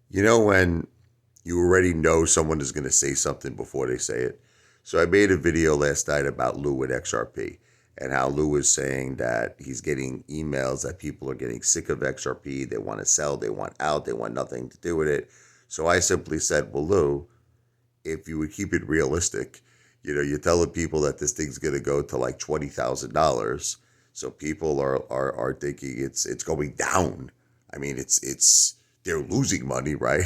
You know when you already know someone is going to say something before they say it? So I made a video last night about Lou at XRP and how Lou is saying that he's getting emails that people are getting sick of XRP. They want to sell, they want out, they want nothing to do with it. So I simply said, well, Lou, if you would keep it realistic, you're telling people that this thing's going to go to like $20,000. So people are thinking it's going down. I mean, it's they're losing money, right?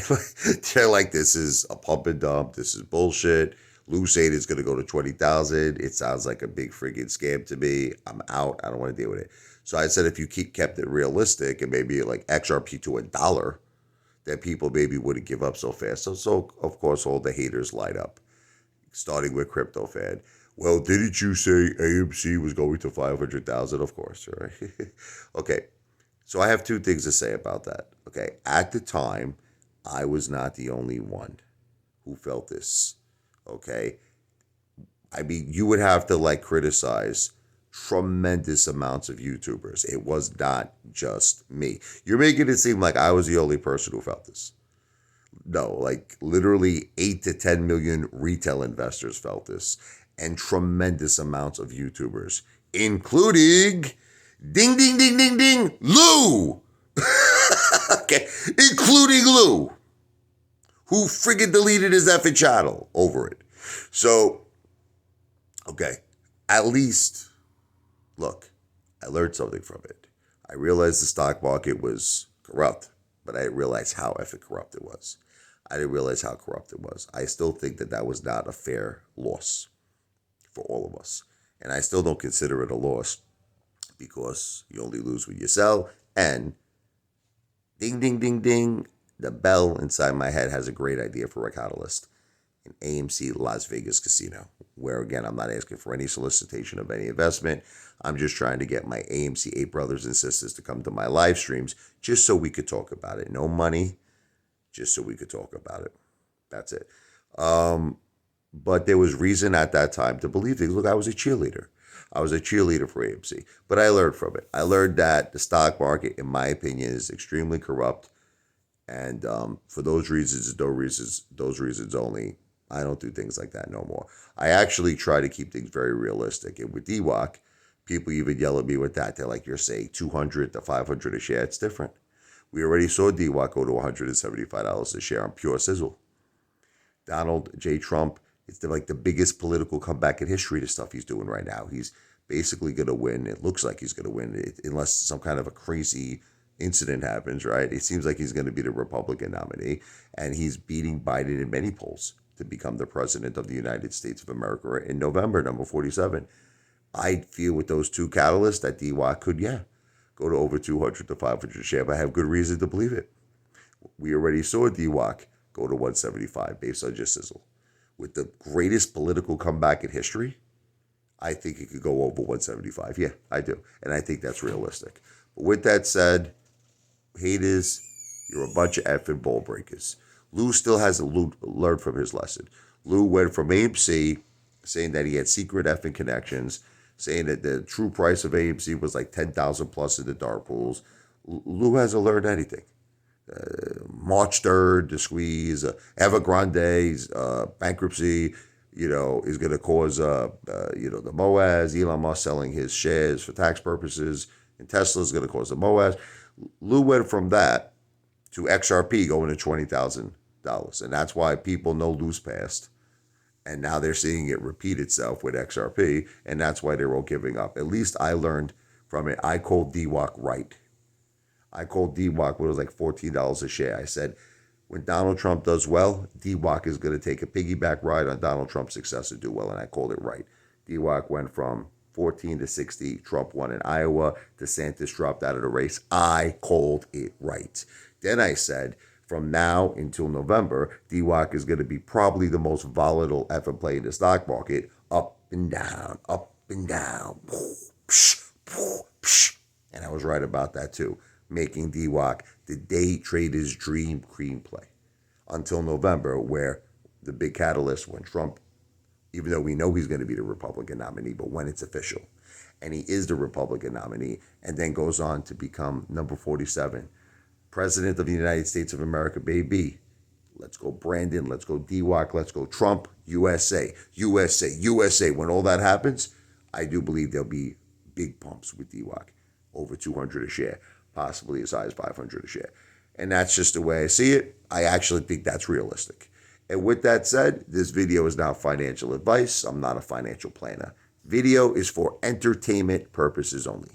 They're like, this is a pump and dump. This is bullshit. Lou said it's going to go to 20,000. It sounds like a big friggin' scam to me. I'm out. I don't want to deal with it. So I said, if you kept it realistic and maybe like XRP to $1, that people maybe wouldn't give up so fast. So of course, all the haters light up, starting with Crypto Fan. Well, didn't you say AMC was going to 500,000? Of course, right? Okay, so I have two things to say about that. Okay, at the time, I was not the only one who felt this. Okay, I mean, you would have to like criticize tremendous amounts of YouTubers. It was not just me. You're making it seem like I was the only person who felt this. No, like literally 8 to 10 million retail investors felt this, and tremendous amounts of YouTubers, including ding, ding, ding, ding, ding, Lou. Okay, including Lou, who friggin' deleted his effing channel over it. So, okay, at least, look, I learned something from it. I realized the stock market was corrupt, but I didn't realize how effing corrupt it was. I didn't realize how corrupt it was. I still think that that was not a fair loss for all of us. And I still don't consider it a loss because you only lose when you sell. And ding, ding, ding, ding, the bell inside my head has a great idea for a catalyst. An AMC Las Vegas casino, where again, I'm not asking for any solicitation of any investment. I'm just trying to get my AMC 8 brothers and sisters to come to my live streams just so we could talk about it. No money, just so we could talk about it. That's it. But there was reason at that time to believe things. Look, I was a cheerleader. I was a cheerleader for AMC, but I learned from it. I learned that the stock market, in my opinion, is extremely corrupt, and for those reasons only, I don't do things like that no more. I actually try to keep things very realistic. And with DWAC, people even yell at me with that. They're like, you're saying 200 to 500 a share. It's different. We already saw DWAC go to $175 a share on pure sizzle. Donald J. Trump, it's like the biggest political comeback in history, the stuff he's doing right now. He's basically going to win. It looks like he's going to win, unless some kind of a crazy incident happens, right? It seems like he's going to be the Republican nominee, and he's beating Biden in many polls to become the president of the United States of America in November, number 47. I feel with those two catalysts that DWA could, go to over 200 to 500 share, but I have good reason to believe it. We already saw DWAC go to 175 based on just sizzle. With the greatest political comeback in history, I think it could go over 175. Yeah, I do. And I think that's realistic. But with that said, haters, you're a bunch of effing ball breakers. Lou still hasn't learned from his lesson. Lou went from AMC saying that he had secret effing connections, saying that the true price of AMC was like 10,000 plus in the dark pools. Lou hasn't learned anything. March 3rd, the squeeze, Evergrande's bankruptcy, is going to cause, the MOAS, Elon Musk selling his shares for tax purposes, and Tesla is going to cause the MOAS. Lou went from that to XRP going to $20,000. And that's why people know Lou's past. And now they're seeing it repeat itself with XRP. And that's why they're all giving up. At least I learned from it. I called DWAC right. I called DWAC when it was like $14 a share. I said, when Donald Trump does well, DWAC is going to take a piggyback ride on Donald Trump's success and do well. And I called it right. DWAC went from 14 to 60. Trump won in Iowa. DeSantis dropped out of the race. I called it right. Then I said, from now until November, DWAC is going to be probably the most volatile ever play in the stock market. Up and down, up and down. And I was right about that too, making DWAC the day trader's dream cream play until November, where the big catalyst when Trump, even though we know he's going to be the Republican nominee, but when it's official, and he is the Republican nominee, and then goes on to become number 47 President of the United States of America, baby. Let's go Brandon, let's go DWAC, let's go Trump, USA, USA, USA. When all that happens, I do believe there'll be big pumps with DWAC, over 200 a share, possibly as high as 500 a share. And that's just the way I see it. I actually think that's realistic. And with that said, this video is not financial advice. I'm not a financial planner. Video is for entertainment purposes only.